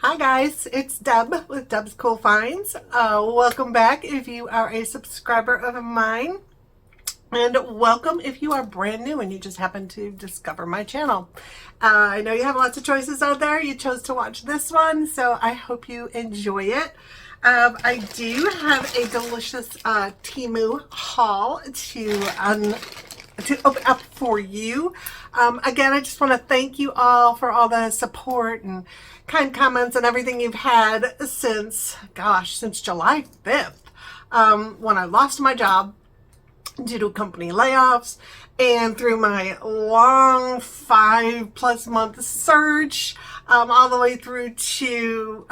Hi guys, it's Deb with Deb's Cool Finds. Welcome back if you are a subscriber of mine, and welcome if you are brand new and you just happen to discover my channel. I know you have lots of choices out there. You chose to watch this one, so I hope you enjoy it. I do have a delicious Temu haul to open up for you. Again, I just want to thank you all for all the support and kind comments and everything you've had since July 5th, when I lost my job due to company layoffs, and through my long 5+ month search, all the way through to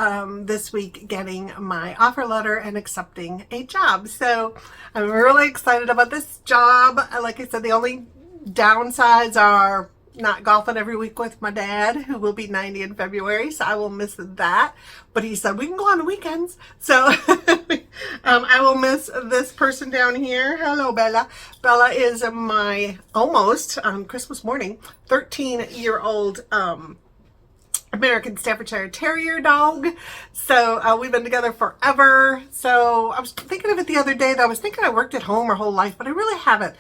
this week getting my offer letter and accepting a job. So I'm really excited about this job. Like I said, the only downsides are not golfing every week with my dad, who will be 90 in February, so I will miss that. But he said we can go on the weekends, so I will miss this person down here. Hello, Bella. Bella is my almost on Christmas morning 13-year-old American Staffordshire Terrier dog. So we've been together forever. So I was thinking of it the other day that I was thinking I worked at home her whole life, but I really haven't.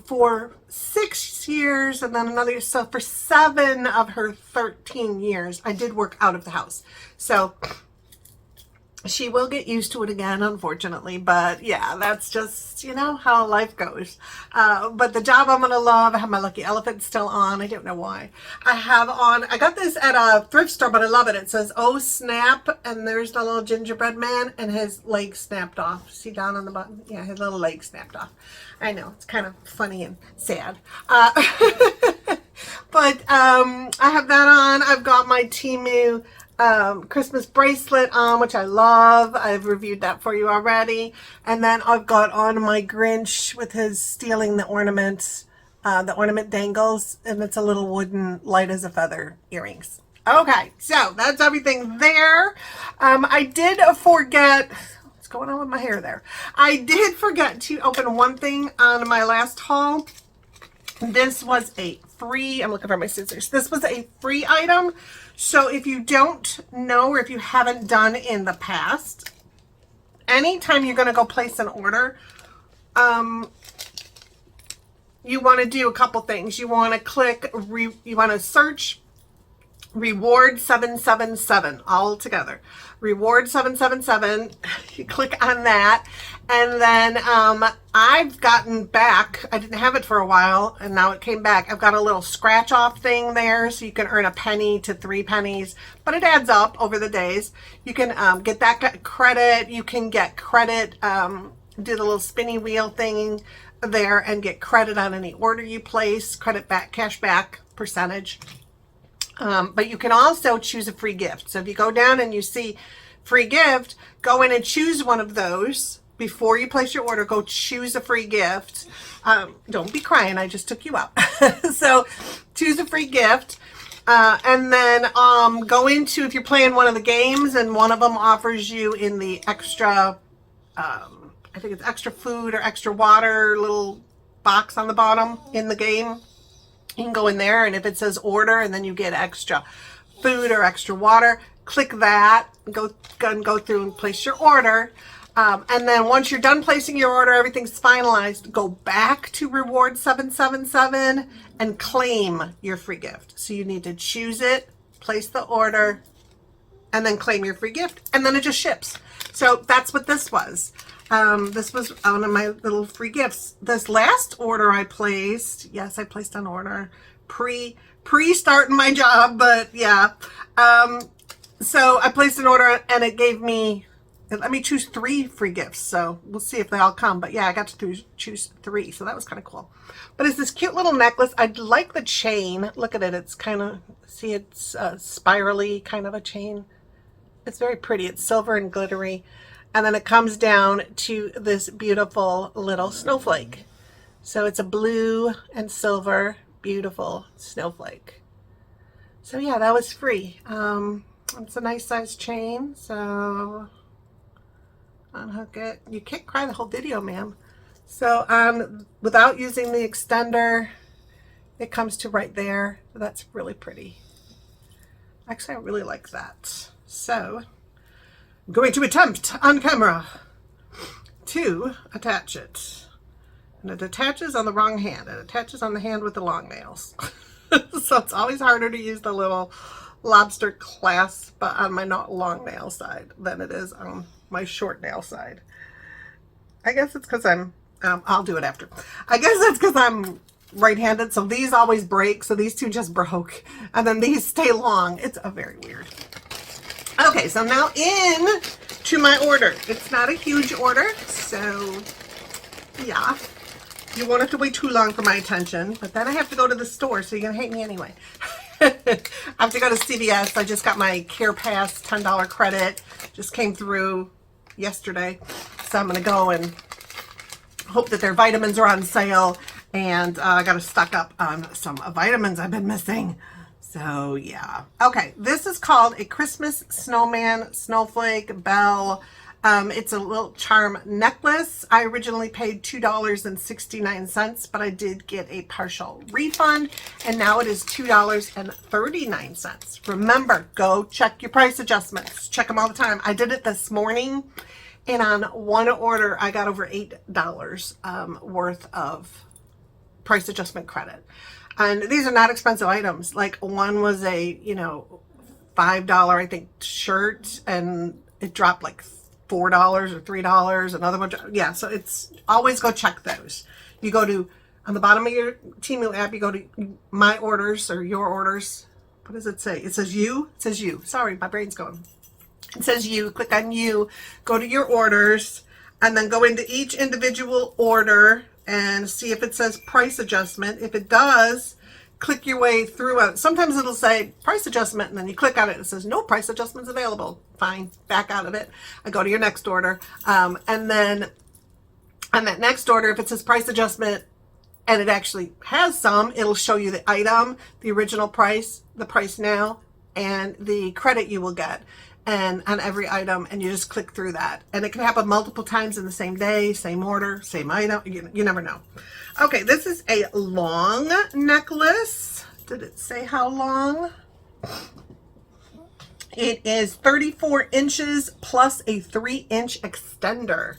For 6 years and then another year. So for 7 of her 13 years, I did work out of the house. So she will get used to it again, unfortunately, but yeah, that's just, you know, how life goes. But the job I'm gonna love. I have my Lucky Elephant still on. I don't know why. I got this at a thrift store, but I love it. It says, "Oh snap," and there's the little gingerbread man and his leg snapped off. See down on the bottom? Yeah, his little leg snapped off. I know, it's kind of funny and sad. But I have that on. I've got my Temu Christmas bracelet on, which I love. I've reviewed that for you already. And then I've got on my Grinch with his stealing the ornaments, the ornament dangles, and it's a little wooden light as a feather earrings. Okay, so that's everything there. I did forget, what's going on with my hair there? I did forget to open one thing on my last haul. This was a free, I'm looking for my scissors. This was a free item. So if you don't know, or if you haven't done in the past, anytime you're going to go place an order, you want to do a couple things. You want to click, you want to search Reward 777 all together. Reward 777. You click on that, and then I've gotten back. I didn't have it for a while, and now it came back. I've got a little scratch off thing there, so you can earn 1 penny to 3 pennies, but it adds up over the days. You can get that credit. You can get credit. Do the little spinny wheel thing there and get credit on any order you place. Credit back, cash back percentage. But you can also choose a free gift. So if you go down and you see free gift, go in and choose one of those. Before you place your order, go choose a free gift. Don't be crying, I just took you up. So choose a free gift. And then go into, if you're playing one of the games and one of them offers you in the extra, I think it's extra food or extra water little box on the bottom in the game. You can go in there, and if it says order and then you get extra food or extra water, click that, go through and place your order. And then once you're done placing your order, everything's finalized, go back to Reward 777 and claim your free gift. So you need to choose it, place the order, and then claim your free gift, and then it just ships. So that's what this was. This was one of my little free gifts. This last order I placed, yes, I placed an order pre-starting my job, but yeah. So I placed an order and it gave me, let me choose 3 free gifts. So we'll see if they all come. But yeah, I got to choose 3. So that was kind of cool. But it's this cute little necklace. I like the chain. Look at it. It's kind of, see, it's spirally kind of a chain. It's very pretty. It's silver and glittery. And then it comes down to this beautiful little snowflake. So it's a blue and silver, beautiful snowflake. So yeah, that was free. It's a nice size chain. So unhook it. You can't cry the whole video, ma'am. So without using the extender, it comes to right there. That's really pretty. Actually, I really like that. So I'm going to attempt on camera to attach it. And it attaches on the wrong hand. It attaches on the hand with the long nails. So it's always harder to use the little lobster clasp on my not long nail side than it is on my short nail side. I guess it's because I'm, I'll do it after. I guess it's because I'm right-handed, so these always break, so these two just broke, and then these stay long. It's very weird. Okay, so now in to my order. It's not a huge order, so yeah. You won't have to wait too long for my attention, but then I have to go to the store, so you're going to hate me anyway. I have to go to CVS. I just got my Care Pass $10 credit. Just came through yesterday, so I'm going to go and hope that their vitamins are on sale, and I got to stock up on some vitamins I've been missing. So yeah. Okay, this is called a Christmas Snowman Snowflake Bell. It's a little charm necklace. I originally paid $2.69, but I did get a partial refund, and now it is $2.39. Remember, go check your price adjustments. Check them all the time. I did it this morning, and on one order, I got over $8 worth of price adjustment credit. And these are not expensive items. Like one was a, $5, I think, shirt, and it dropped like $4 or $3. Another one, yeah. So it's always go check those. You go to, on the bottom of your Temu app, you go to my orders or your orders. What does it say? It says you. It says you. Sorry, my brain's going. It says you. Click on you. Go to your orders, and then go into each individual order and see if it says price adjustment. If it does, click your way through it. Sometimes it'll say price adjustment, and then you click on it and it says no price adjustments available. Fine, back out of it. I go to your next order, and then on that next order, if it says price adjustment and it actually has some, it'll show you the item, the original price, the price now, and the credit you will get, and on every item, and you just click through that. And it can happen multiple times in the same day, same order, same item. You never know. Okay, this is a long necklace. Did it say how long? It is 34 inches plus a 3-inch extender.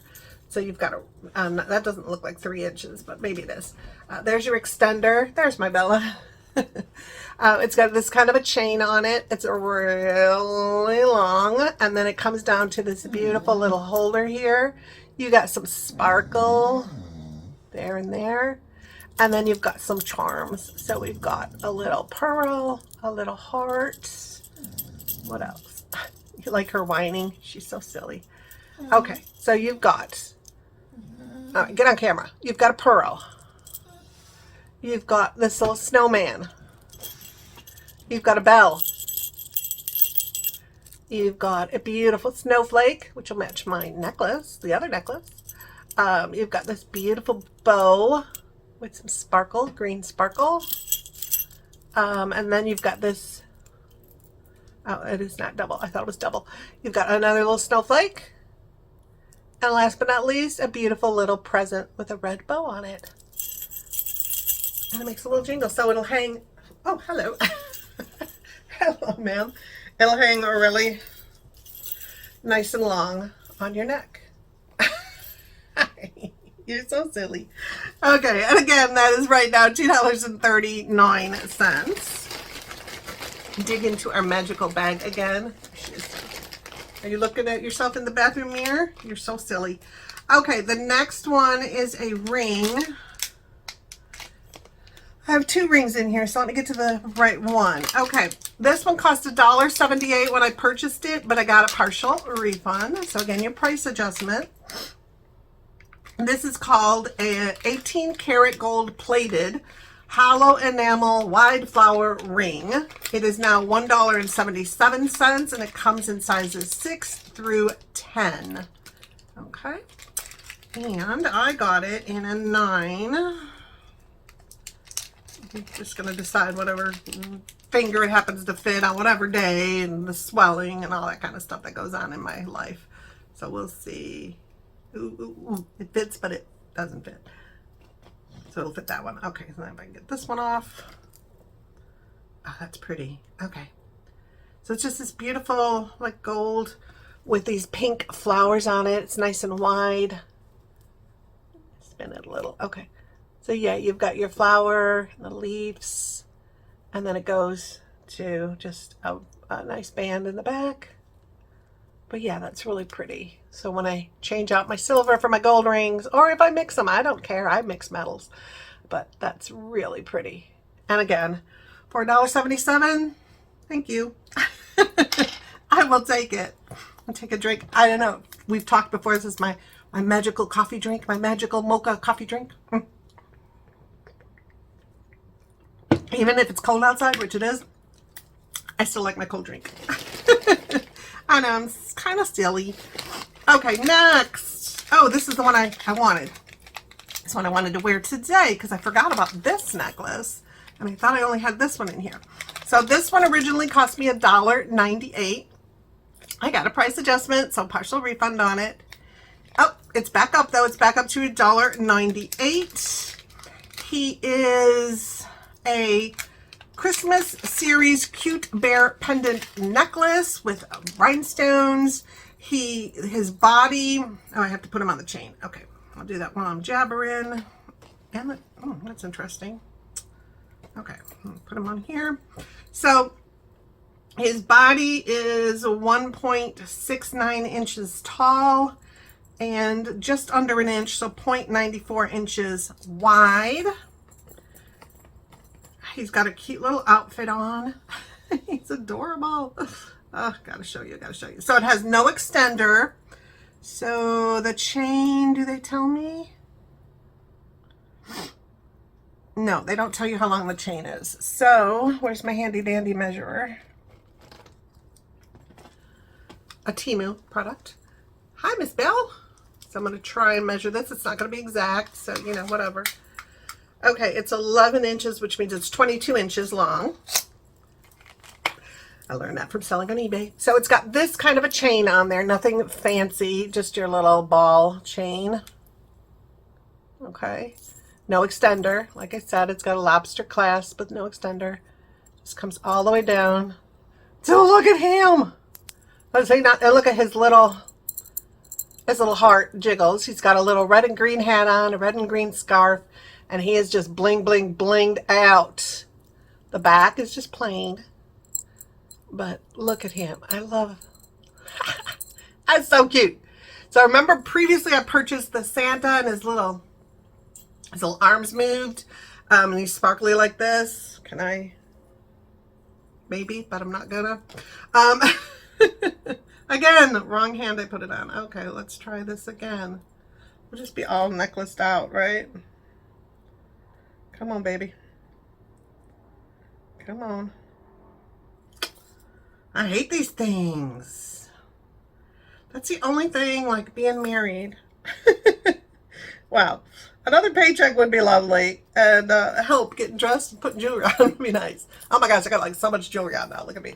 So you've got a, that doesn't look like 3 inches, but maybe it is. There's your extender. There's my Bella. It's got this kind of a chain on it. It's really long, and then it comes down to this beautiful little holder here. You got some sparkle there and there, and then you've got some charms. So we've got a little pearl, a little heart. What else? You like her whining? She's so silly. Okay, so you've got, all right, get on camera. You've got a pearl. You've got this little snowman. You've got a bell. You've got a beautiful snowflake, which will match my necklace, the other necklace. You've got this beautiful bow with some sparkle, green sparkle. And then you've got this, oh, it is not double. I thought it was double. You've got another little snowflake. And last but not least, a beautiful little present with a red bow on it. And it makes a little jingle, so it'll hang. Oh, hello. Hello, ma'am. It'll hang really nice and long on your neck. You're so silly. Okay, and again, that is right now $2.39. Dig into our magical bag again. Are you looking at yourself in the bathroom mirror? You're so silly. Okay, the next one is a ring. I have two rings in here, so let me get to the right one. Okay, this one cost $1.78 when I purchased it, but I got a partial refund. So again, your price adjustment. This is called a 18 karat gold plated hollow enamel wide flower ring. It is now $1.77, and it comes in sizes 6 through 10. Okay, and I got it in a 9. I'm just going to decide whatever finger it happens to fit on whatever day, and the swelling and all that kind of stuff that goes on in my life. So we'll see. Ooh, ooh, ooh. It fits, but it doesn't fit. So it'll fit that one. Okay, so then if I can get this one off. Oh, that's pretty. Okay. So it's just this beautiful like gold with these pink flowers on it. It's nice and wide. Spin it a little. Okay. So yeah, you've got your flower, the leaves, and then it goes to just a nice band in the back. But yeah, that's really pretty. So when I change out my silver for my gold rings, or if I mix them, I don't care. I mix metals. But that's really pretty. And again, for $1.77, thank you. I will take it. I'll take a drink. I don't know. We've talked before. This is my magical coffee drink, my magical mocha coffee drink. Even if it's cold outside, which it is, I still like my cold drink. I know, I'm kind of silly. Okay, next. Oh, this is the one I wanted. This one I wanted to wear today because I forgot about this necklace. And I thought I only had this one in here. So this one originally cost me $1.98. I got a price adjustment, so partial refund on it. Oh, it's back up though. It's back up to $1.98. He is a Christmas series cute bear pendant necklace with rhinestones. His body, oh, I have to put him on the chain. Okay, I'll do that while I'm jabbering. And oh, that's interesting. Okay, put him on here. So his body is 1.69 inches tall and just under an inch, so 0.94 inches wide. He's got a cute little outfit on. He's adorable. Oh, gotta show you, gotta show you. So it has no extender. So the chain, do they tell me? No, they don't tell you how long the chain is. So where's my handy dandy measurer? A Temu product. Hi, Miss Belle. So I'm gonna try and measure this. It's not gonna be exact, so you know, whatever. Okay, it's 11 inches, which means it's 22 inches long. I learned that from selling on eBay. So it's got this kind of a chain on there, nothing fancy, just your little ball chain. Okay, no extender. Like I said, it's got a lobster clasp, but no extender. Just comes all the way down. So look at him. Let's say not. Look at his little heart jiggles. He's got a little red and green hat on, a red and green scarf. And he is just bling, bling, blinged out. The back is just plain. But look at him. I love That's so cute. So I remember previously I purchased the Santa and his little arms moved. And he's sparkly like this. Can I? Maybe, but I'm not gonna. Again, wrong hand I put it on. Okay, let's try this again. We'll just be all necklaced out, right? Come on, baby. Come on. I hate these things. That's the only thing, like being married. Wow. Another paycheck would be lovely. And help getting dressed and putting jewelry on would be nice. Oh my gosh, I got like so much jewelry on now. Look at me.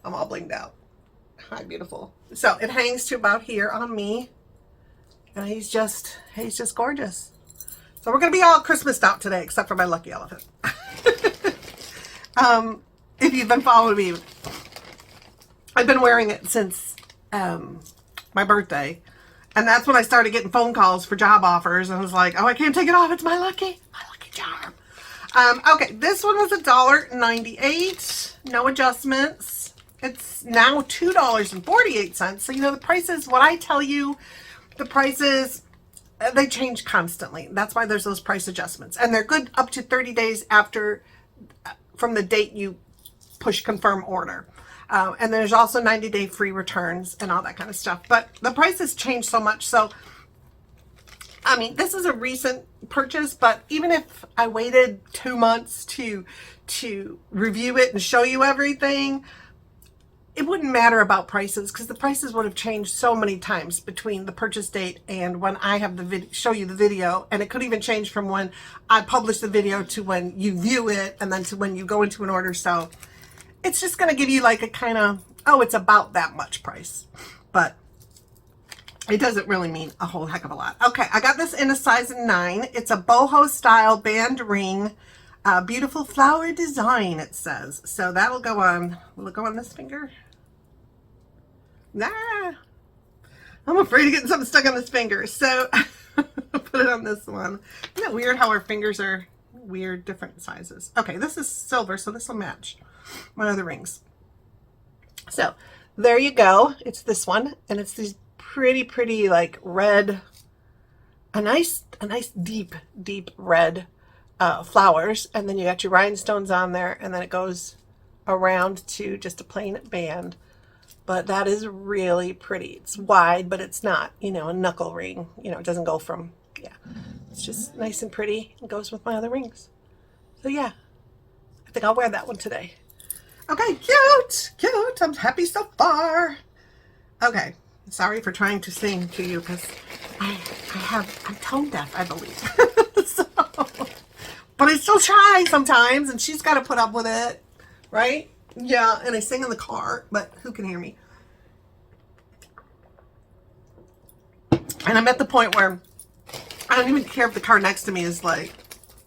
I'm all blinged out. Hi, beautiful. So it hangs to about here on me. And he's just gorgeous. So we're going to be all Christmased out today, except for my lucky elephant. If you've been following me, I've been wearing it since my birthday. And that's when I started getting phone calls for job offers. And I was like, oh, I can't take it off. It's my lucky charm. Okay, this one was $1.98. No adjustments. It's now $2.48. So, you know, the prices, what I tell you, the prices, they change constantly. That's why there's those price adjustments. And they're good up to 30 days after, from the date you push confirm order. And there's also 90-day free returns and all that kind of stuff. But the prices change so much. So, I mean, this is a recent purchase, but even if I waited 2 months to review it and show you everything, it wouldn't matter about prices because the prices would have changed so many times between the purchase date and when I have the show you the video. And it could even change from when I publish the video to when you view it and then to when you go into an order. So it's just going to give you like a kind of, oh, it's about that much price. But it doesn't really mean a whole heck of a lot. Okay, I got this in a size 9. It's a boho style band ring. Beautiful flower design, it says. So that'll go on, will it go on this finger? Nah, I'm afraid of getting something stuck on this finger. So put it on this one. Isn't it weird how our fingers are weird, different sizes? Okay, this is silver, so this will match my other rings. So there you go. It's this one, and it's these pretty like red, a nice deep red flowers, and then you got your rhinestones on there, and then it goes around to just a plain band. But that is really pretty. It's wide, but it's not, you know, a knuckle ring. You know, it doesn't go from, yeah. It's just nice and pretty. It goes with my other rings. So yeah, I think I'll wear that one today. Okay, cute. I'm happy so far. Okay, sorry for trying to sing to you because I'm tone deaf, I believe. So, but I still try sometimes, and she's got to put up with it, right? Yeah, and I sing in the car, but who can hear me? And I'm at the point where I don't even care if the car next to me is like,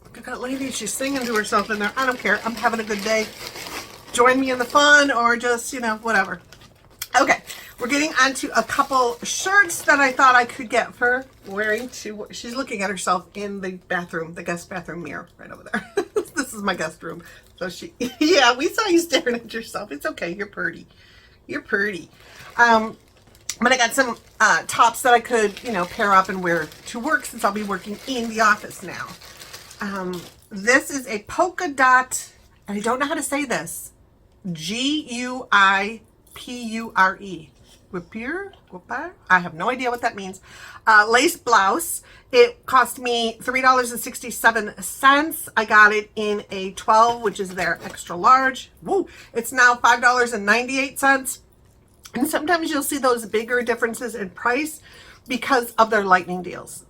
look at that lady, she's singing to herself in there. I don't care. I'm having a good day. Join me in the fun, or just, you know, whatever. Okay, we're getting onto a couple shirts that I thought I could get for wearing to, she's looking at herself in the bathroom, the guest bathroom mirror right over there. This is my guest room. So she, yeah, we saw you staring at yourself. It's okay. You're pretty. You're pretty. But I got some tops that I could, you know, pair up and wear to work since I'll be working in the office now. This is a polka dot, and I don't know how to say this. Guipure. Guipure? I have no idea what that means. Lace blouse. It cost me $3.67. I got it in a 12, which is their extra large. Woo! It's now $5.98. And sometimes you'll see those bigger differences in price because of their lightning deals.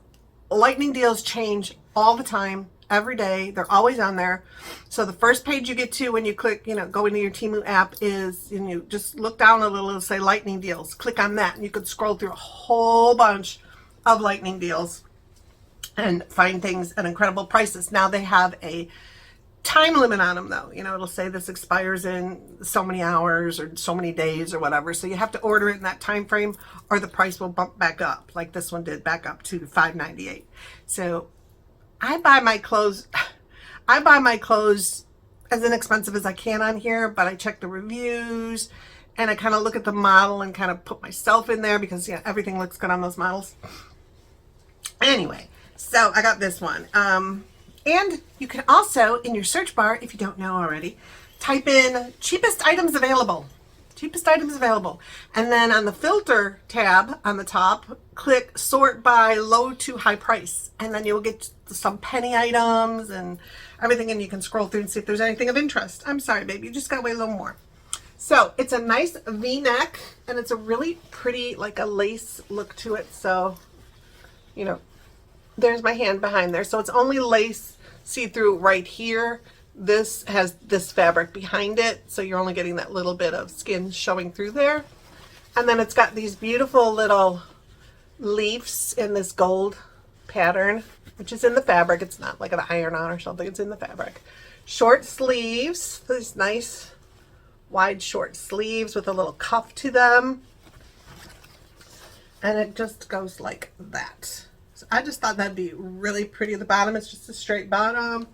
Lightning deals change all the time, every day. They're always on there. So the first page you get to when you click, you know, go into your Temu app is, and you just look down a little, it'll say lightning deals. Click on that and you could scroll through a whole bunch of lightning deals and find things at incredible prices. Now they have a time limit on them though. You know, it'll say this expires in so many hours or so many days or whatever. So you have to order it in that time frame or the price will bump back up, like this one did, back up to $5.98. So I buy my clothes as inexpensive as I can on here, but I check the reviews and I kind of look at the model and kind of put myself in there because, yeah, everything looks good on those models. Anyway, so I got this one. And you can also, in your search bar, if you don't know already, type in cheapest items available. Cheapest items available. And then on the filter tab on the top, click sort by low to high price. And then you'll get some penny items and everything, and you can scroll through and see if there's anything of interest. I'm sorry, baby, you just gotta wait a little more. So it's a nice V-neck, and it's a really pretty, like a lace look to it. So, you know, there's my hand behind there. So it's only lace see-through right here. This has this fabric behind it, so you're only getting that little bit of skin showing through there. And then it's got these beautiful little leaves in this gold pattern, which is in the fabric. It's not like an iron-on or something. It's in the fabric. Short sleeves, these nice wide short sleeves with a little cuff to them. And it just goes like that. So I just thought that'd be really pretty. The bottom is just a straight bottom.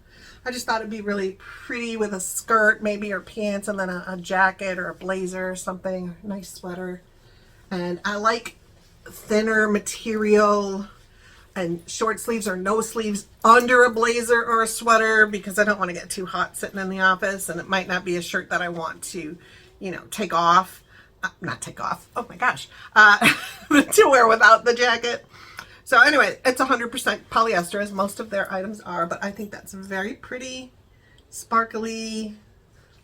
I just thought it'd be really pretty with a skirt maybe, or pants, and then a jacket or a blazer or something. Nice sweater. And I like thinner material and short sleeves or no sleeves under a blazer or a sweater because I don't want to get too hot sitting in the office, and it might not be a shirt that I want to, you know, take off. Not take off. Oh my gosh. To wear without the jacket. So anyway, it's 100% polyester, as most of their items are, but I think that's very pretty, sparkly,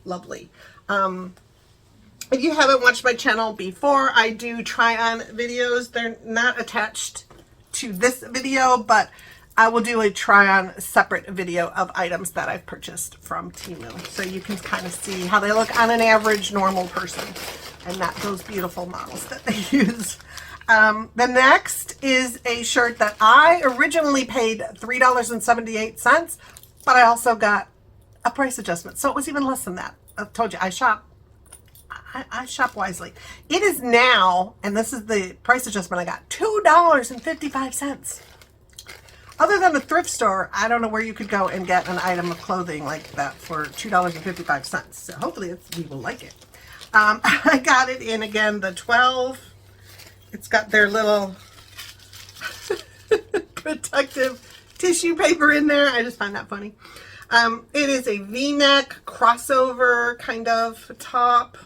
lovely. If you haven't watched my channel before, I do try-on videos. They're not attached to this video, but I will do a try-on separate video of items that I've purchased from Temu, so you can kind of see how they look on an average normal person, and not those beautiful models that they use. The next is a shirt that I originally paid $3.78, but I also got a price adjustment, so it was even less than that. I told you, I shop I shop wisely. It is now, and this is the price adjustment I got, $2.55. Other than a thrift store, I don't know where you could go and get an item of clothing like that for $2.55. So hopefully we will like it. I got it in, again, the 12. It's got their little protective tissue paper in there. I just find that funny. It is a V-neck crossover kind of top.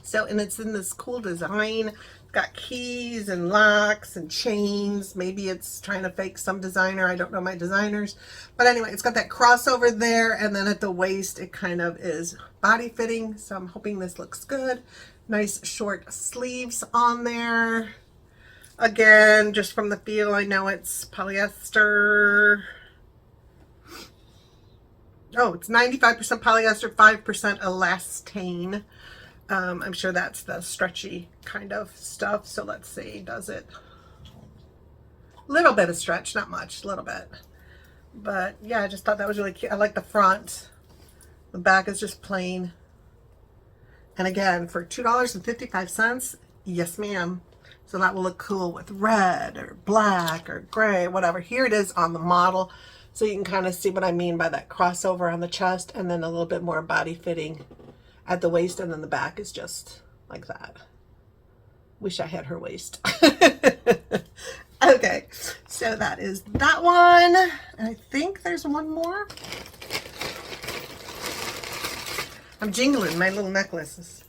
So, and it's in this cool design. Got keys and locks and chains. Maybe it's trying to fake some designer. I don't know my designers. But anyway, it's got that crossover there. And then at the waist, it kind of is body fitting. So I'm hoping this looks good. Nice short sleeves on there. Again, just from the feel, I know it's polyester. Oh, it's 95% polyester, 5% elastane. I'm sure that's the stretchy kind of stuff. So let's see, does it? A little bit of stretch, not much, a little bit. But yeah, I just thought that was really cute. I like the front. The back is just plain. And again, for $2.55, yes ma'am. So that will look cool with red or black or gray, whatever. Here it is on the model. So you can kind of see what I mean by that crossover on the chest, and then a little bit more body fitting at the waist, and then the back is just like that. Wish I had her waist. Okay, so that is that one. I think there's one more. I'm jingling my little necklaces.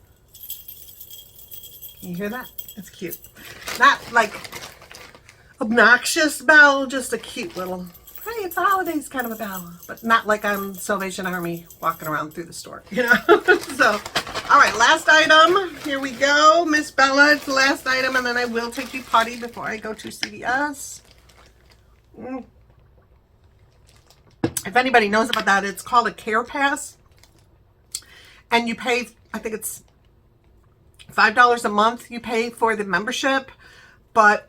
Can you hear that? It's cute. Not like obnoxious bell, just a cute little, hey, it's the holidays kind of a bell, but not like I'm Salvation Army walking around through the store, you know? So, all right, last item. Here we go. Miss Bella, it's the last item, and then I will take you potty before I go to CVS. If anybody knows about that, it's called a Care Pass. And you pay, I think it's $5 a month you pay for the membership, but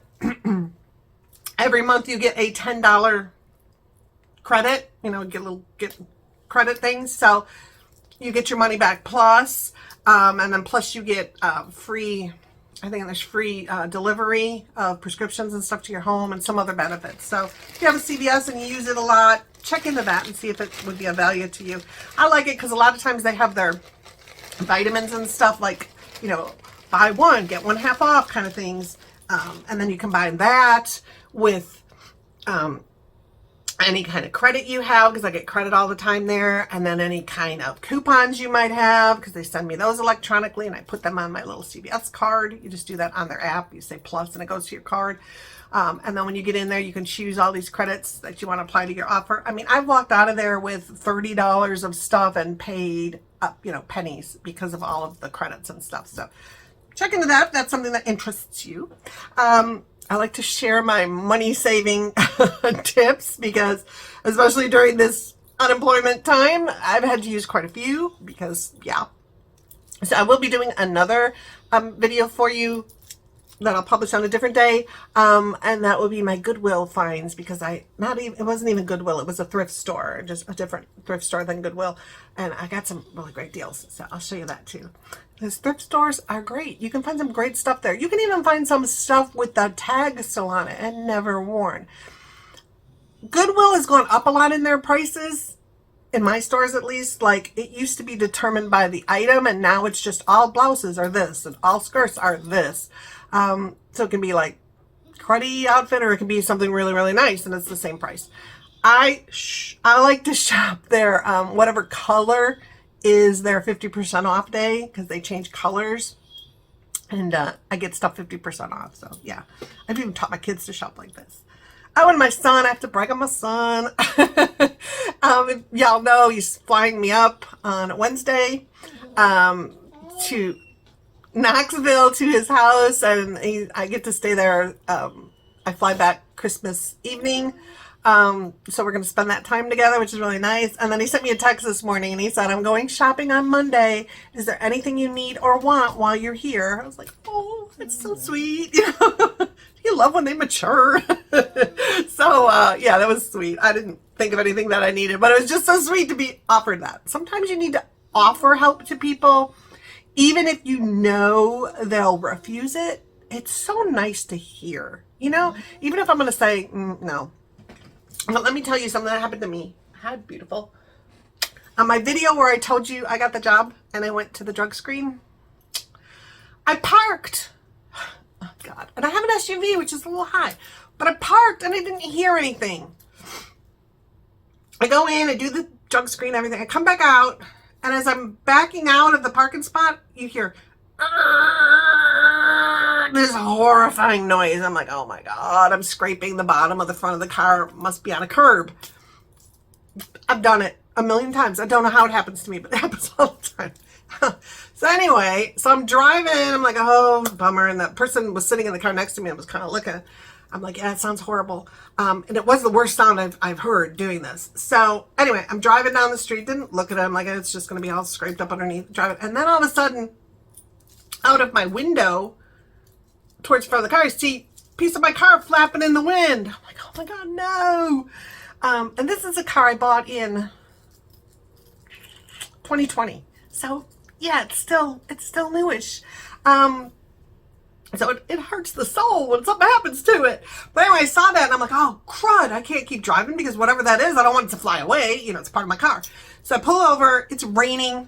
every month you get a $10 credit, you know, get credit things. So you get your money back plus, and then plus you get free, I think there's free delivery of prescriptions and stuff to your home and some other benefits. So if you have a CVS and you use it a lot, check into that and see if it would be of value to you. I like it because a lot of times they have their vitamins and stuff, like, you know, buy one, get one half off kind of things. And then you combine that with any kind of credit you have, because I get credit all the time there, and then any kind of coupons you might have, because they send me those electronically and I put them on my little CVS card. You just do that on their app. You say plus and it goes to your card. And then when you get in there, you can choose all these credits that you want to apply to your offer. I mean, I've walked out of there with $30 of stuff and paid up, you know, pennies because of all of the credits and stuff. So check into that if that's something that interests you. I like to share my money saving tips because, especially during this unemployment time, I've had to use quite a few because, yeah. So I will be doing another video for you that I'll publish on a different day, and that will be my Goodwill finds, because it wasn't even Goodwill, it was a thrift store, just a different thrift store than Goodwill, and I got some really great deals, so I'll show you that too. Those thrift stores are great. You can find some great stuff there. You can even find some stuff with the tag still on it and never worn. Goodwill has gone up a lot in their prices, in my stores at least. Like, it used to be determined by the item, and now it's just all blouses are this and all skirts are this. So it can be like cruddy outfit, or it can be something really, really nice, and it's the same price. I like to shop their, whatever color is their 50% off day, because they change colors, and I get stuff 50% off. So yeah, I've even taught my kids to shop like this. Oh, and my son, I have to brag on my son. Y'all know he's flying me up on Wednesday to Knoxville to his house, and I get to stay there. I fly back Christmas evening, so we're going to spend that time together, which is really nice. And then he sent me a text this morning, and he said, I'm going shopping on Monday. Is there anything you need or want while you're here? I was like, oh, it's so sweet. You know, you love when they mature. So yeah, that was sweet. I didn't think of anything that I needed, but it was just so sweet to be offered that. Sometimes you need to offer help to people, even if you know they'll refuse it, it's so nice to hear, you know, even if I'm going to say no. But let me tell you something that happened to me. How beautiful. On my video where I told you I got the job and I went to the drug screen, I parked. Oh God. And I have an SUV, which is a little high, but I parked and I didn't hear anything. I go in, I do the drug screen, everything. I come back out, and as I'm backing out of the parking spot, you hear this horrifying noise. I'm like, oh my God, I'm scraping the bottom of the front of the car. It must be on a curb. I've done it a million times. I don't know how it happens to me, but it happens all the time. So anyway, so I'm driving. I'm like, oh, bummer. And that person was sitting in the car next to me and was kind of looking. I'm like, yeah, it sounds horrible. And it was the worst sound I've heard doing this. So anyway, I'm driving down the street. Didn't look at it. I'm like, it's just going to be all scraped up underneath. Driving. And then all of a sudden, out of my window, towards the front of the car, I see a piece of my car flapping in the wind. I'm like, oh my God, no. And this is a car I bought in 2020. So yeah, it's still newish. So it hurts the soul when something happens to it. But anyway, I saw that and I'm like, oh crud, I can't keep driving because whatever that is, I don't want it to fly away. You know, it's part of my car. So I pull over, it's raining.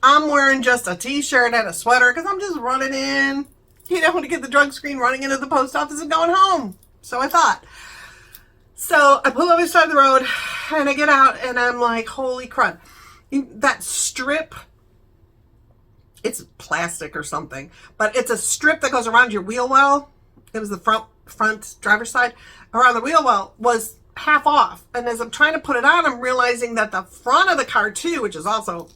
I'm wearing just a t-shirt and a sweater because I'm just running in, you know, to get the drug screen, running into the post office and going home. So I thought. So I pull over the side of the road and I get out and I'm like, holy crud. That strip, it's plastic or something, but it's a strip that goes around your wheel well. It was the front driver's side. Around the wheel well was half off. And as I'm trying to put it on, I'm realizing that the front of the car too, which is also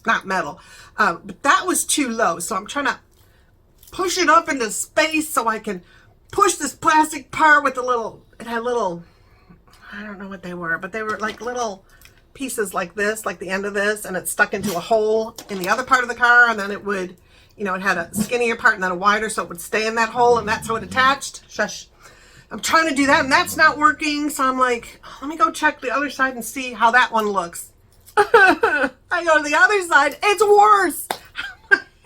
not metal, but that was too low. So I'm trying to push it up into space so I can push this plastic part with the little, it had little, I don't know what they were, but they were like little pieces like this, like the end of this, and it stuck into a hole in the other part of the car, and then it would, you know, it had a skinnier part and then a wider, so it would stay in that hole, and that's how it attached. Shush. I'm trying to do that, and that's not working, so I'm like, oh, let me go check the other side and see how that one looks. I go to the other side, it's worse.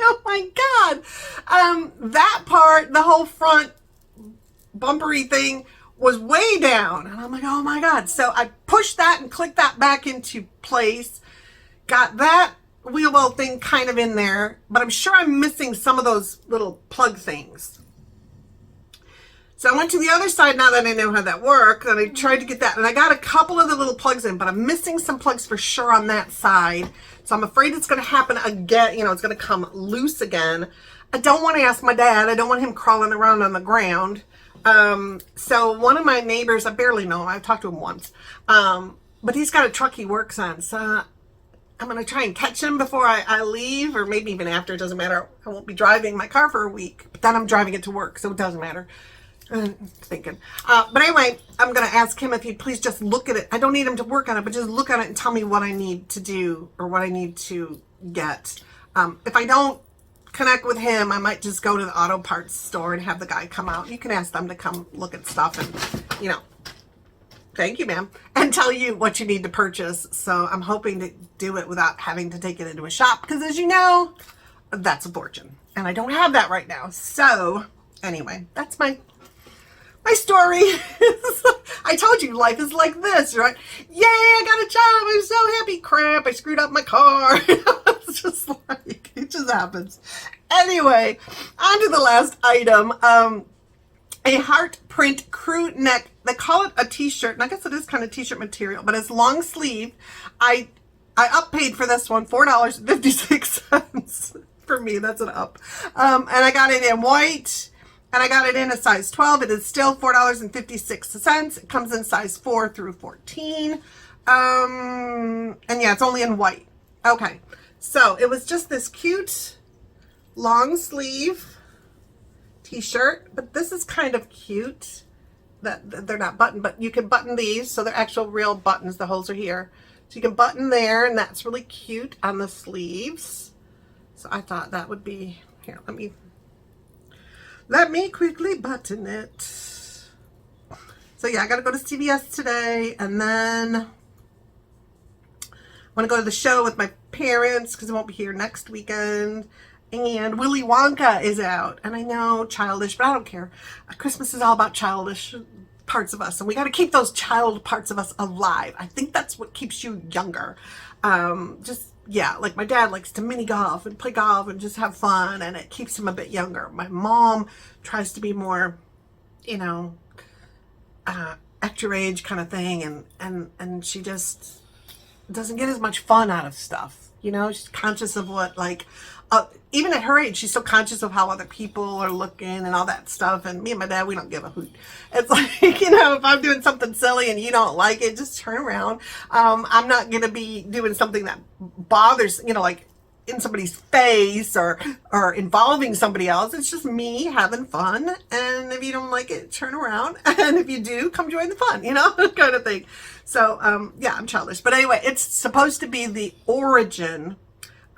Oh my God. That part, the whole front bumpery thing was way down. And I'm like, oh my God. So I pushed that and clicked that back into place. Got that wheel well thing kind of in there, but I'm sure I'm missing some of those little plug things. So I went to the other side now that I know how that worked, and I tried to get that, and I got a couple of the little plugs in, but I'm missing some plugs for sure on that side. So I'm afraid it's going to happen again. You know, it's going to come loose again. I don't want to ask my dad. I don't want him crawling around on the ground. So one of my neighbors, I barely know him. I've talked to him once. But he's got a truck he works on. So I'm going to try and catch him before I leave, or maybe even after. It doesn't matter. I won't be driving my car for a week, but then I'm driving it to work, so it doesn't matter. Thinking. But anyway, I'm going to ask him if he'd please just look at it. I don't need him to work on it, but just look at it and tell me what I need to do or what I need to get. If I don't connect with him, I might just go to the auto parts store and have the guy come out. You can ask them to come look at stuff and, you know, thank you, ma'am, and tell you what you need to purchase. So I'm hoping to do it without having to take it into a shop because, as you know, that's a fortune. And I don't have that right now. So anyway, that's my story. I told you life is like this, right? Yay, I got a job. I'm so happy. Crap, I screwed up my car. It's just like, it just happens. Anyway, on to the last item. A heart print crew neck. They call it a t-shirt, and I guess it is kind of t-shirt material, but it's long sleeve. I uppaid for this one, $4.56. For me, that's an up. And I got it in white. And I got it in a size 12. It is still $4.56. It comes in size 4 through 14. And yeah, it's only in white. Okay. So it was just this cute long sleeve t-shirt. But this is kind of cute. That they're not buttoned, but you can button these. So they're actual real buttons. The holes are here. So you can button there, and that's really cute on the sleeves. So I thought that would be, here, let me quickly button it. So yeah, I gotta go to CVS today, and then want to go to the show with my parents because I won't be here next weekend. And Willy Wonka is out. And I know, childish, but I don't care. Christmas is all about childish parts of us. And we got to keep those child parts of us alive. I think that's what keeps you younger. Yeah, like my dad likes to mini golf and play golf and just have fun. And it keeps him a bit younger. My mom tries to be more, you know, act your age kind of thing. And she just doesn't get as much fun out of stuff. You know, she's conscious of what, like, even at her age, she's so conscious of how other people are looking and all that stuff. And me and my dad, we don't give a hoot. It's like, you know, if I'm doing something silly and you don't like it, just turn around. I'm not going to be doing something that bothers, you know, like in somebody's face or involving somebody else. It's just me having fun. And if you don't like it, turn around. And if you do, come join the fun, you know, kind of thing. So, yeah, I'm childish. But anyway, it's supposed to be the origin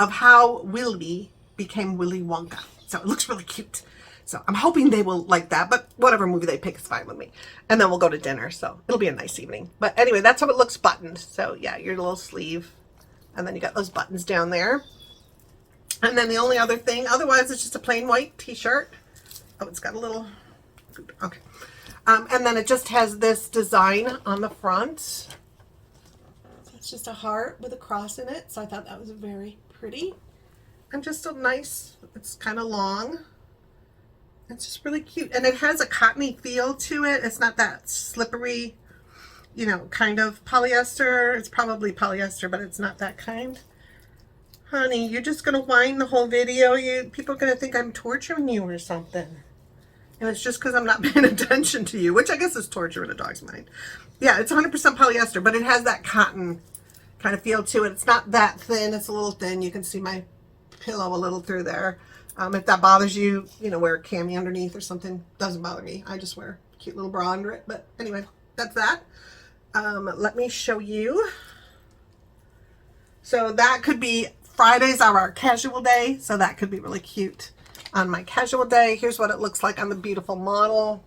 of how Willy became Willy Wonka. So it looks really cute. So I'm hoping they will like that, but whatever movie they pick is fine with me. And then we'll go to dinner, so it'll be a nice evening. But anyway, that's how it looks buttoned. So yeah, your little sleeve. And then you got those buttons down there. And then the only other thing, otherwise it's just a plain white t-shirt. Oh, it's got a little, okay. And then it just has this design on the front. It's just a heart with a cross in it. So I thought that was very pretty. And just so nice. It's kind of long. It's just really cute. And it has a cottony feel to it. It's not that slippery, you know, kind of polyester. It's probably polyester, but it's not that kind. Honey, you're just going to whine the whole video. People are going to think I'm torturing you or something. And it's just because I'm not paying attention to you, which I guess is torture in a dog's mind. Yeah, it's 100% polyester, but it has that cotton kind of feel to it. It's not that thin. It's a little thin. You can see my pillow a little through there. If that bothers you, you know, wear a cami underneath or something. Doesn't bother me. I just wear a cute little bra under it. But anyway, that's that. Let me show you. So that could be, Fridays are our casual day. So that could be really cute on my casual day. Here's what it looks like on the beautiful model.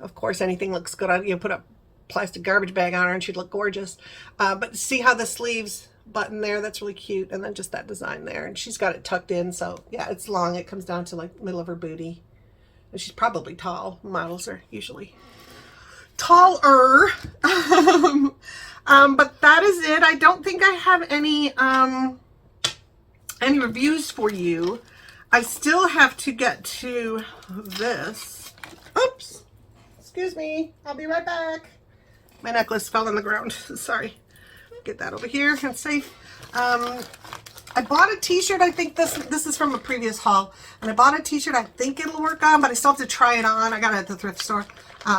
Of course, anything looks good on you. Put a plastic garbage bag on her and she'd look gorgeous. But see how the sleeves button there, that's really cute. And then just that design there, and she's got it tucked in, so yeah, it's long. It comes down to like middle of her booty, and she's probably tall. Models are usually taller. But that is it. I don't think I have any reviews for you. I still have to get to this. Oops, excuse me, I'll be right back. My necklace fell on the ground. Sorry. Get that over here and safe. I bought a t-shirt. I think this is from a previous haul, and I bought a t-shirt. I think it'll work on, but I still have to try it on. I got it at the thrift store.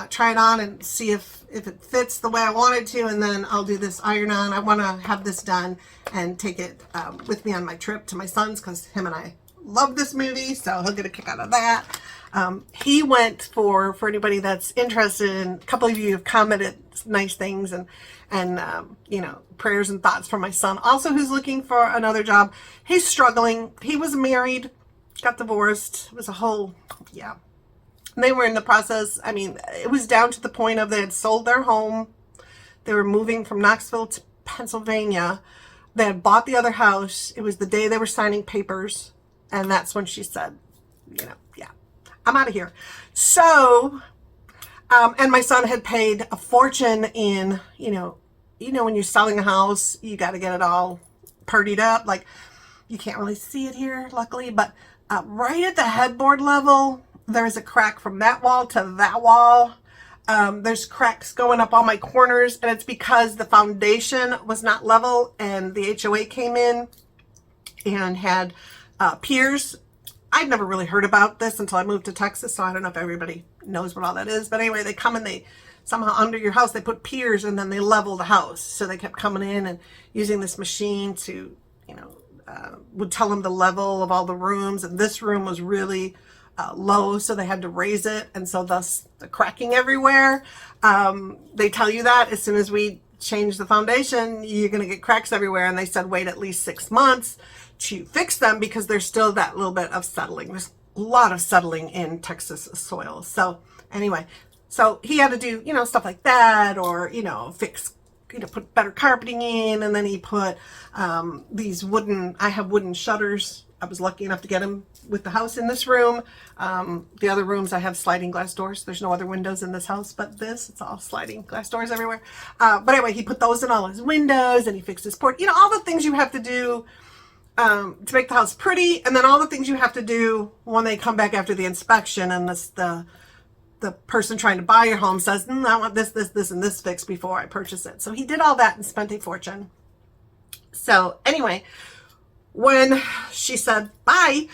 Try it on and see if it fits the way I want it to, and then I'll do this iron on. I want to have this done and take it with me on my trip to my son's, because him and I love this movie, so he'll get a kick out of that. He went for anybody that's interested, and a couple of you have commented nice things and you know, prayers and thoughts for my son also, who's looking for another job. He's struggling. He was married, got divorced. It was a whole, yeah. And they were in the process. I mean, it was down to the point of they had sold their home. They were moving from Knoxville to Pennsylvania. They had bought the other house. It was the day they were signing papers. And that's when she said, you know, yeah, I'm out of here. So, and my son had paid a fortune in, you know, when you're selling a house, you got to get it all purdied up. Like, you can't really see it here, luckily, but right at the headboard level, there's a crack from that wall to that wall. There's cracks going up all my corners, and it's because the foundation was not level, and the HOA came in and had piers. I'd never really heard about this until I moved to Texas, so I don't know if everybody knows what all that is. But anyway, they come and they somehow under your house, they put piers, and then they level the house. So they kept coming in and using this machine to, you know, would tell them the level of all the rooms. And this room was really low, so they had to raise it. And so thus the cracking everywhere. They tell you that as soon as we change the foundation, you're going to get cracks everywhere. And they said wait at least 6 months to fix them, because there's still that little bit of settling. There's a lot of settling in Texas soil. So anyway, so he had to do, you know, stuff like that, or, you know, fix put better carpeting in, and then he put these I have wooden shutters. I was lucky enough to get them with the house in this room. The other rooms I have sliding glass doors. There's no other windows in this house but this. It's all sliding glass doors everywhere. But anyway, he put those in all his windows, and he fixed his porch. All the things you have to do to make the house pretty, and then all the things you have to do when they come back after the inspection, and the person trying to buy your home says, I want this, and this fixed before I purchase it. So he did all that and spent a fortune. So anyway, when she said bye,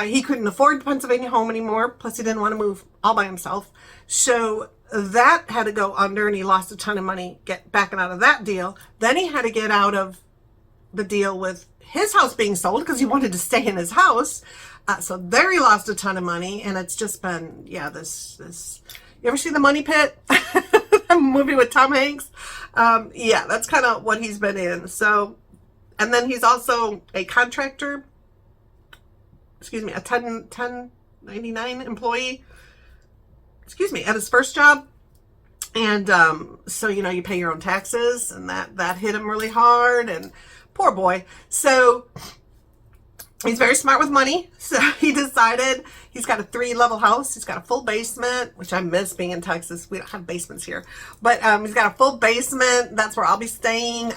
he couldn't afford the Pennsylvania home anymore. Plus he didn't want to move all by himself. So that had to go under, and he lost a ton of money backing out of that deal. Then he had to get out of the deal with his house being sold because he wanted to stay in his house. So there he lost a ton of money, and it's just been, this. You ever see The Money Pit? A movie with Tom Hanks? That's kind of what he's been in. So, and then he's also a contractor, a 1099 employee, at his first job. And so, you pay your own taxes, and that hit him really hard, and poor boy. So he's very smart with money. So he decided, he's got a 3-level house. He's got a full basement, which I miss being in Texas. We don't have basements here. But he's got a full basement. That's where I'll be staying.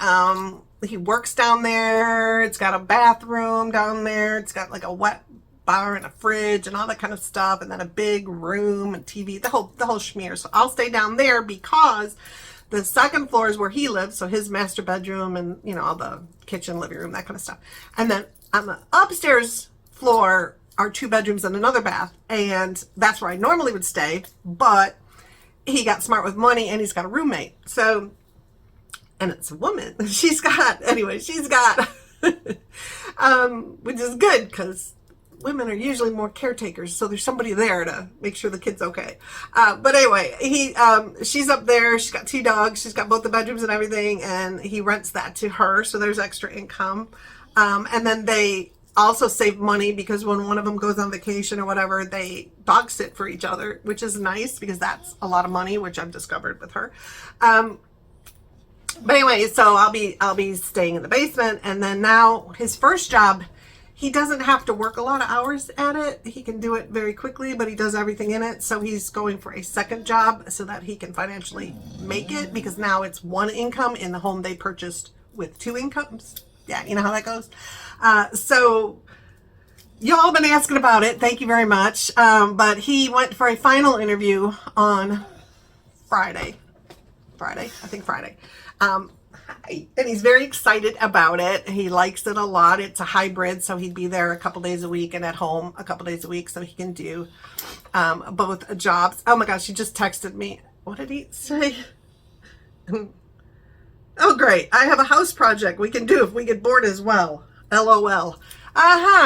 He works down there. It's got a bathroom down there. It's got like a wet bar and a fridge and all that kind of stuff. And then a big room and TV, the whole schmear. So I'll stay down there because the second floor is where he lives. So his master bedroom and, all the kitchen, living room, that kind of stuff. And then on the upstairs floor are 2 bedrooms and another bath, and that's where I normally would stay, but he got smart with money, and he's got a roommate. So, and it's a woman. She's got, which is good because women are usually more caretakers, so there's somebody there to make sure the kid's okay. But anyway, she's up there. She's got 2 dogs. She's got both the bedrooms and everything, and he rents that to her, so there's extra income. And then they also save money because when one of them goes on vacation or whatever, they dog sit for each other, which is nice because that's a lot of money, which I've discovered with her. But anyway, so I'll be staying in the basement. And then now his first job, he doesn't have to work a lot of hours at it. He can do it very quickly, but he does everything in it. So he's going for a second job so that he can financially make it, because now it's 1 income in the home they purchased with 2 incomes. Yeah, you know how that goes. So y'all been asking about it. Thank you very much. But he went for a final interview on Friday. And he's very excited about it. He likes it a lot. It's a hybrid, so he'd be there a couple days a week and at home a couple days a week, so he can do both jobs. Oh my gosh, he just texted me. What did he say? Oh, great. I have a house project we can do if we get bored as well. LOL.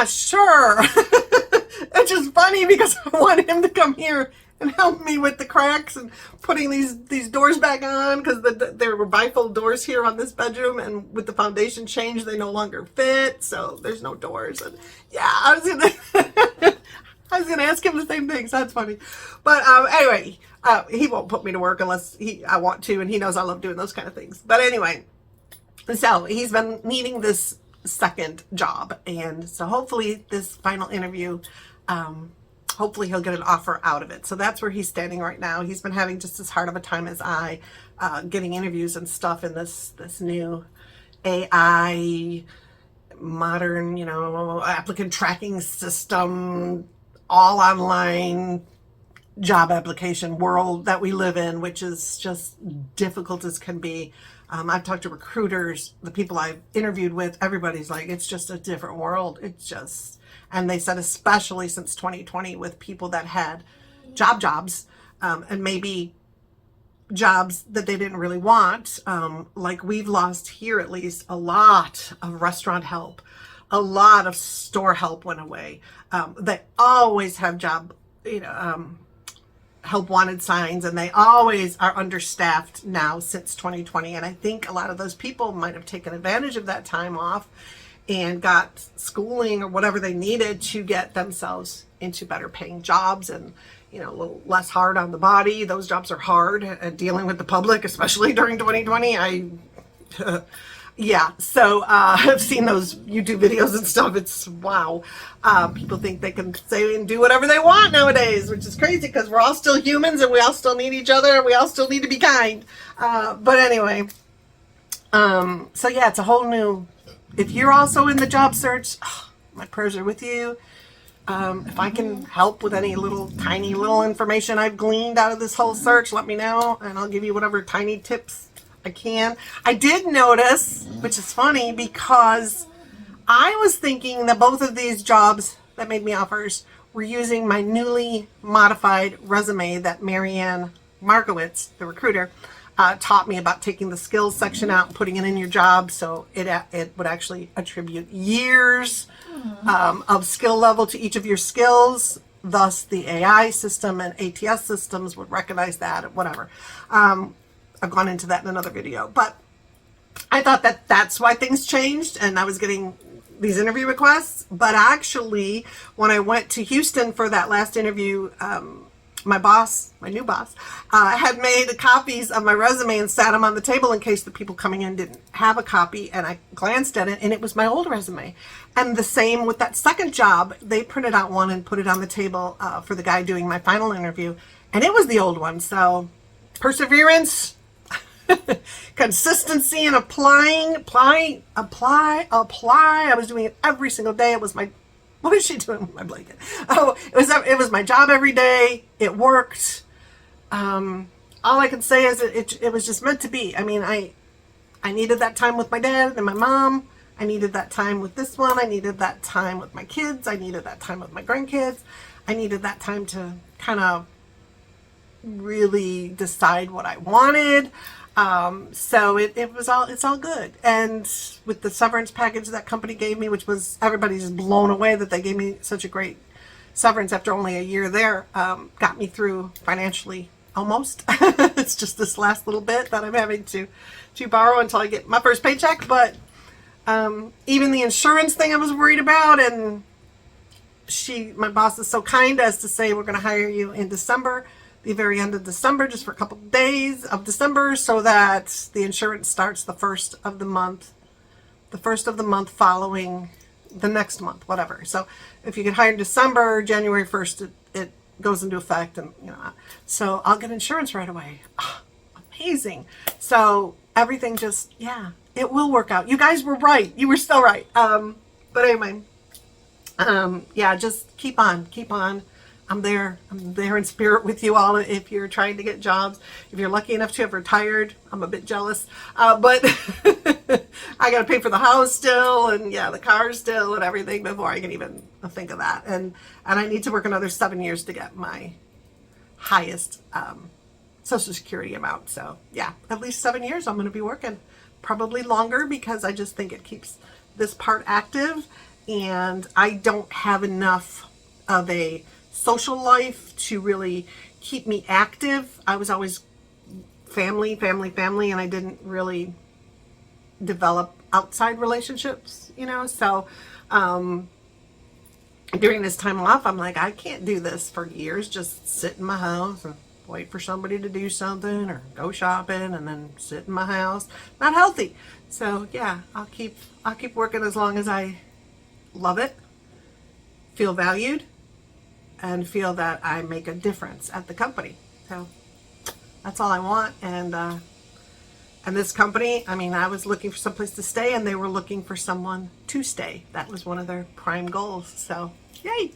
Sure. It's just funny because I want him to come here and help me with the cracks and putting these doors back on, because there were bifold doors here on this bedroom, and with the foundation change, they no longer fit, so there's no doors. And yeah, I was gonna ask him the same thing, so that's funny. But anyway, he won't put me to work unless I want to, and he knows I love doing those kind of things. But anyway, so he's been needing this second job, and so hopefully this final interview, hopefully he'll get an offer out of it. So that's where he's standing right now. He's been having just as hard of a time as I, getting interviews and stuff in this new AI modern, applicant tracking system, all online job application world that we live in, which is just difficult as can be. I've talked to recruiters, the people I've interviewed with, everybody's like, it's just a different world. And they said, especially since 2020, with people that had jobs, and maybe jobs that they didn't really want, like we've lost here at least a lot of restaurant help, a lot of store help went away. They always have job, help wanted signs, and they always are understaffed now since 2020. And I think a lot of those people might have taken advantage of that time off and got schooling or whatever they needed to get themselves into better paying jobs and, a little less hard on the body. Those jobs are hard, and dealing with the public, especially during 2020, I Yeah, so I've seen those YouTube videos and stuff. It's wow. People think they can say and do whatever they want nowadays, which is crazy because we're all still humans and we all still need each other and we all still need to be kind. But anyway, so yeah, it's a whole new. If you're also in the job search, my prayers are with you. If I can help with any tiny little information I've gleaned out of this whole search, let me know and I'll give you whatever tiny tips I can. I did notice, which is funny, because I was thinking that both of these jobs that made me offers were using my newly modified resume that Marianne Markowitz, the recruiter, taught me about taking the skills section out and putting it in your job, so it would actually attribute years of skill level to each of your skills. Thus, the AI system and ATS systems would recognize that, whatever. I've gone into that in another video, but I thought that that's why things changed and I was getting these interview requests. But actually, when I went to Houston for that last interview, my new boss, had made copies of my resume and sat them on the table in case the people coming in didn't have a copy. And I glanced at it and it was my old resume. And the same with that second job, they printed out one and put it on the table for the guy doing my final interview. And it was the old one. So perseverance, consistency and apply. I was doing it every single day. It was my, what is she doing with my blanket? Oh, it was my job every day. It worked. All I can say is it was just meant to be. I mean, I needed that time with my dad and my mom. I needed that time with this one. I needed that time with my kids. I needed that time with my grandkids. I needed that time to kind of really decide what I wanted. So it's all good. And with the severance package that company gave me, which was, everybody's blown away that they gave me such a great severance after only a year there, got me through financially almost. It's just this last little bit that I'm having to borrow until I get my first paycheck. But, even the insurance thing I was worried about, and my boss is so kind as to say, we're going to hire you in December, the very end of December, just for a couple of days of December, so that the insurance starts the first of the month following the next month, whatever. So if you get hired in December, January 1st, it goes into effect, and so I'll get insurance right away. Oh, amazing. So everything just, yeah, it will work out. You guys were right. You were still right. But anyway, yeah, just keep on. I'm there in spirit with you all if you're trying to get jobs. If you're lucky enough to have retired, I'm a bit jealous. But I got to pay for the house still, and yeah, the car still, and everything before I can even think of that. And I need to work another 7 years to get my highest Social Security amount. So yeah, at least 7 years I'm going to be working. Probably longer, because I just think it keeps this part active, and I don't have enough of a social life to really keep me active. I was always family, and I didn't really develop outside relationships, so during this time off, I'm like, I can't do this for years, just sit in my house and wait for somebody to do something or go shopping and then sit in my house. Not healthy. So yeah, I'll keep working as long as I love it, feel valued, and feel that I make a difference at the company. So that's all I want. And this company, I mean, I was looking for someplace to stay, and they were looking for someone to stay. That was one of their prime goals. So yay.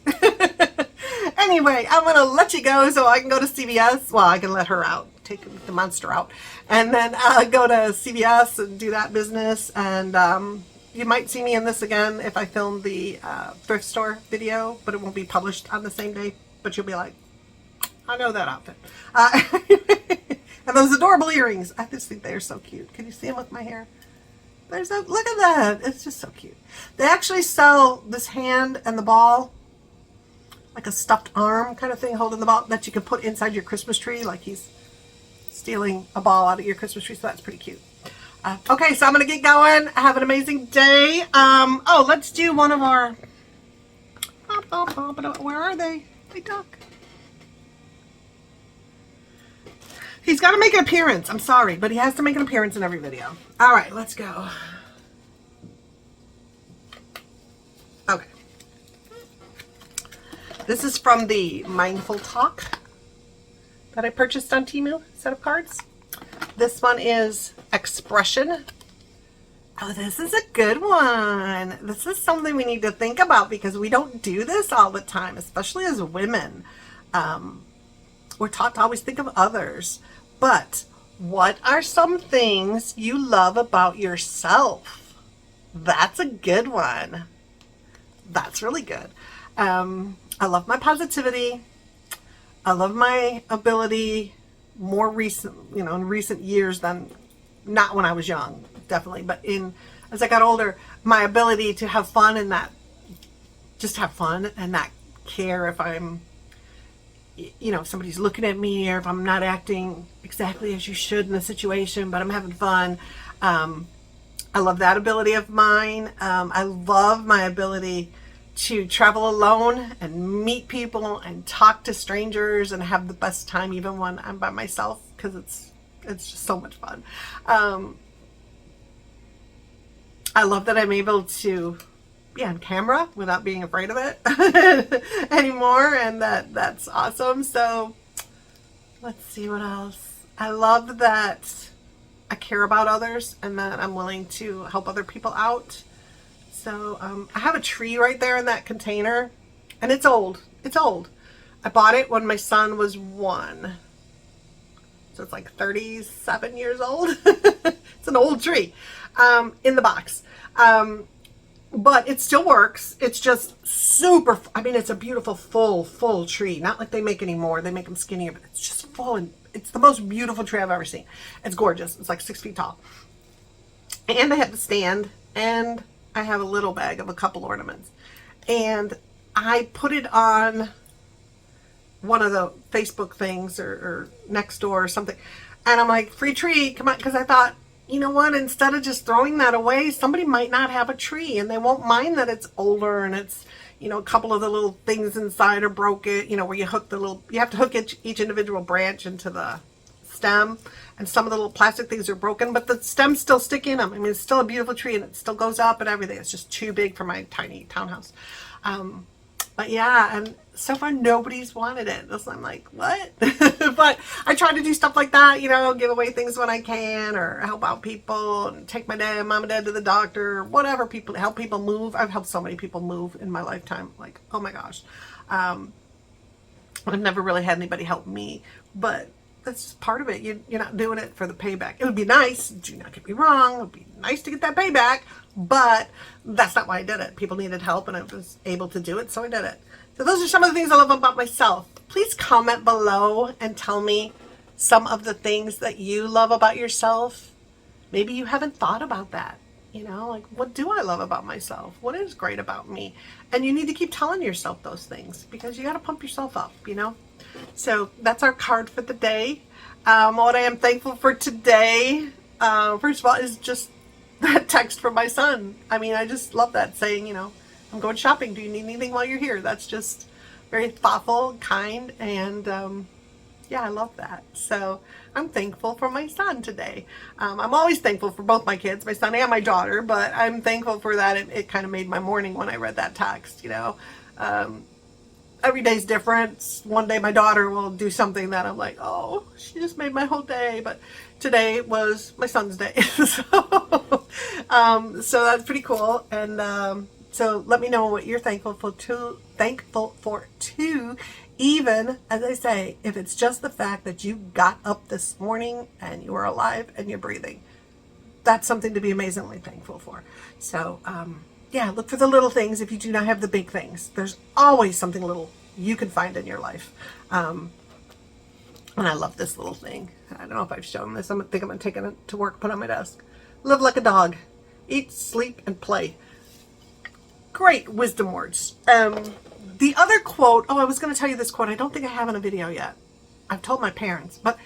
Anyway, I'm going to let you go so I can go to CVS. Well, I can let her out, take the monster out, and then go to CVS and do that business. And you might see me in this again if I film the thrift store video, but it won't be published on the same day. But you'll be like, I know that outfit. And those adorable earrings. I just think they're so cute. Can you see them with my hair? Look at that. It's just so cute. They actually sell this hand and the ball, like a stuffed arm kind of thing holding the ball, that you can put inside your Christmas tree, like he's stealing a ball out of your Christmas tree. So that's pretty cute. Okay, so I'm going to get going. Have an amazing day. Oh, let's do one of our... Where are they? They duck. He's got to make an appearance. I'm sorry, but he has to make an appearance in every video. All right, let's go. Okay. This is from the Mindful Talk that I purchased on Temu set of cards. This one is Expression. Oh, this is a good one. This is something we need to think about because we don't do this all the time, especially as women. We're taught to always think of others. But what are some things you love about yourself? That's a good one. That's really good. I love my positivity. I love my ability more recent, in recent years than not when I was young, definitely. But as I got older, my ability to have fun and just have fun and not care if I'm, if somebody's looking at me or if I'm not acting exactly as you should in the situation, but I'm having fun. I love that ability of mine. I love my ability to travel alone and meet people and talk to strangers and have the best time even when I'm by myself because it's just so much fun. I love that I'm able to be on camera without being afraid of it anymore, and that's awesome. So let's see what else. I love that I care about others and that I'm willing to help other people out. So I have a tree right there in that container, and it's old. It's old. I bought it when my son was 1. So it's like 37 years old. It's an old tree in the box. But it still works. It's just super, it's a beautiful, full tree. Not like they make anymore. They make them skinnier, but it's just full. And it's the most beautiful tree I've ever seen. It's gorgeous. It's like 6 feet tall. And I have the stand, and I have a little bag of a couple ornaments. And I put it on one of the Facebook things or Nextdoor or something. And I'm like, free tree, come on. Because I thought, you know what, instead of just throwing that away, somebody might not have a tree and they won't mind that it's older and it's, a couple of the little things inside are broken, where you hook you have to hook each individual branch into the stem, and some of the little plastic things are broken, but the stem's still stick in them. It's still a beautiful tree and it still goes up and everything. It's just too big for my tiny townhouse. But yeah, and so far nobody's wanted it. So I'm like, what? But I try to do stuff like that, give away things when I can, or help out people, and take my mom and dad to the doctor, whatever, help people move. I've helped so many people move in my lifetime. Like, oh my gosh. I've never really had anybody help me, but that's just part of it. You're not doing it for the payback. It would be nice, do not get me wrong, it would be nice to get that payback, but that's not why I did it. People needed help and I was able to do it, so I did it. So those are some of the things I love about myself. Please comment below and tell me some of the things that you love about yourself. Maybe you haven't thought about that. Like, what do I love about myself? What is great about me? And you need to keep telling yourself those things because you got to pump yourself up, So that's our card for the day. What I am thankful for today, first of all, is just that text from my son. I just love that, saying, I'm going shopping. Do you need anything while you're here? That's just very thoughtful, kind, and yeah, I love that. So I'm thankful for my son today. I'm always thankful for both my kids, my son and my daughter, but I'm thankful for that. It kind of made my morning when I read that text, Every day's different. One day my daughter will do something that I'm like, oh, she just made my whole day. But today was my son's day. So that's pretty cool. And so let me know what you're thankful for too. Even, as I say, if it's just the fact that you got up this morning and you are alive and you're breathing. That's something to be amazingly thankful for. So, yeah, look for the little things if you do not have the big things. There's always something little you can find in your life. And I love this little thing. I don't know if I've shown this. I think I'm going to take it to work, put it on my desk. Live like a dog. Eat, sleep, and play. Great wisdom words. The other quote, I was going to tell you this quote. I don't think I have in a video yet. I've told my parents. But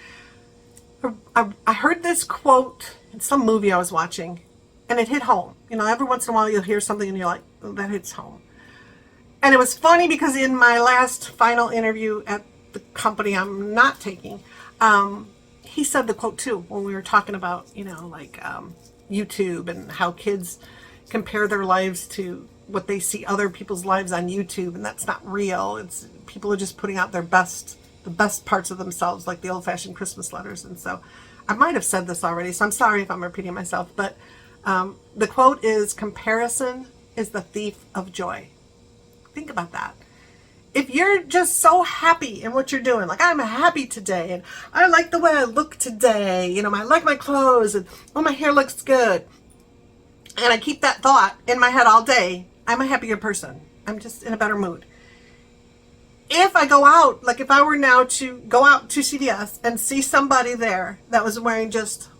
I heard this quote in some movie I was watching. And it hit home. Every once in a while you'll hear something and you're like, oh, that hits home. And it was funny because in my last final interview at the company I'm not taking, he said the quote too when we were talking about, like YouTube and how kids compare their lives to what they see other people's lives on YouTube, and that's not real. It's people are just putting out the best parts of themselves, like the old-fashioned Christmas letters. And so I might have said this already, so I'm sorry if I'm repeating myself, but the quote is, comparison is the thief of joy. Think about that. If you're just so happy in what you're doing, like I'm happy today and I like the way I look today, I like my clothes and oh, my hair looks good, and I keep that thought in my head all day, I'm a happier person. I'm just in a better mood. If I go out, like if I were now to go out to CVS and see somebody there that was wearing just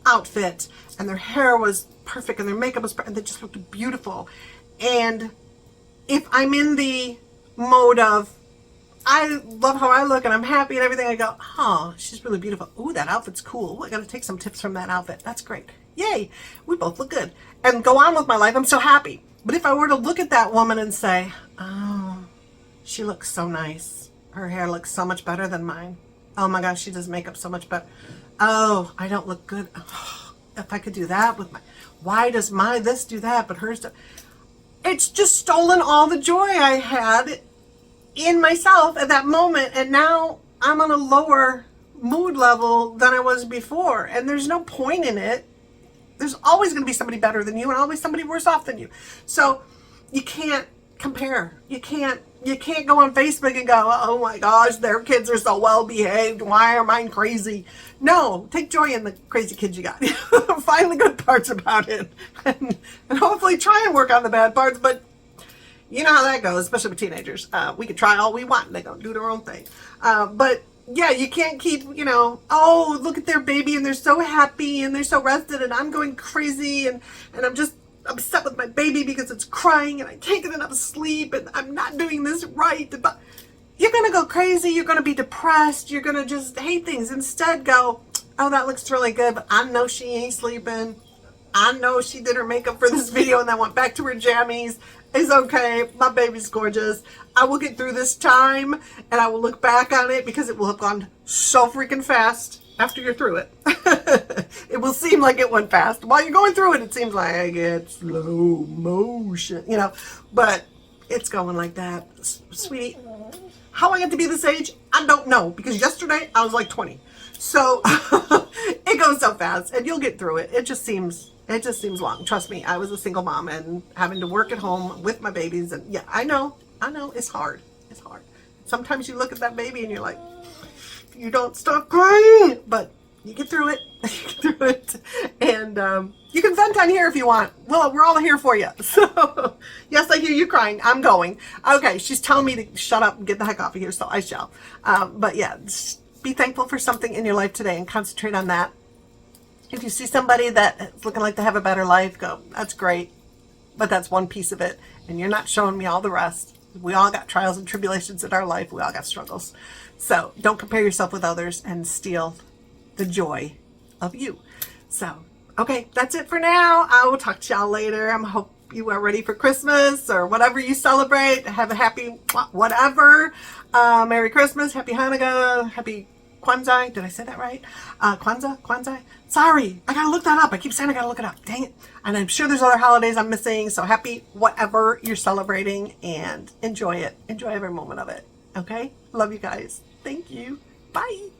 outfit and their hair was perfect and their makeup was perfect and they just looked beautiful, and if I'm in the mode of I love how I look and I'm happy and everything, I go, oh, she's really beautiful. Ooh, that outfit's cool. Ooh, I got to take some tips from that outfit. That's great. Yay, we both look good. And go on with my life. I'm so happy. But if I were to look at that woman and say, oh, she looks so nice. Her hair looks so much better than mine. Oh my gosh, she does makeup so much better. Oh, I don't look good. Oh, if I could do that with my, why does my this do that, but hers do? It's just stolen all the joy I had in myself at that moment, and now I'm on a lower mood level than I was before, and there's no point in it. There's always going to be somebody better than you and always somebody worse off than you. So you can't compare. You can't go on Facebook and go, oh my gosh, their kids are so well behaved, why are mine crazy? No, take joy in the crazy kids you got. Find the good parts about it, and hopefully try and work on the bad parts. But you know how that goes, especially with teenagers. We can try all we want and they're going to do their own thing. But yeah, you can't keep, oh, look at their baby and they're so happy and they're so rested and I'm going crazy and I'm just upset with my baby because it's crying and I can't get enough sleep and I'm not doing this right. But you're going to go crazy. You're going to be depressed. You're going to just hate things. Instead, go, oh, that looks really good, but I know she ain't sleeping. I know she did her makeup for this video and then went back to her jammies. It's okay. My baby's gorgeous. I will get through this time and I will look back on it because it will have gone so freaking fast after you're through it. It will seem like it went fast. While you're going through it, it seems like it's slow motion, but it's going like that. Sweetie, how I get to be this age, I don't know, because yesterday I was like 20. So it goes so fast and you'll get through it. It just seems long. Trust me, I was a single mom and having to work at home with my babies. And yeah, I know, it's hard. It's hard. Sometimes you look at that baby and you're like, you don't stop crying, but you get through it. You get through it. And you can vent on here if you want. Well, we're all here for you. So yes, I hear you crying. I'm going. Okay, she's telling me to shut up and get the heck off of here, so I shall. But yeah, just be thankful for something in your life today and concentrate on that. If you see somebody that's looking like they have a better life, go, that's great, but that's one piece of it, and you're not showing me all the rest. We all got trials and tribulations in our life. We all got struggles. So don't compare yourself with others and steal the joy of you. So, okay, that's it for now. I will talk to y'all later. I hope you are ready for Christmas or whatever you celebrate. Have a happy whatever. Merry Christmas, Happy Hanukkah, Happy Kwanzaa. Did I say that right? Kwanzaa? Sorry, I gotta look that up. I keep saying I gotta look it up. Dang it. And I'm sure there's other holidays I'm missing. So happy whatever you're celebrating and enjoy it. Enjoy every moment of it. Okay? Love you guys. Thank you. Bye.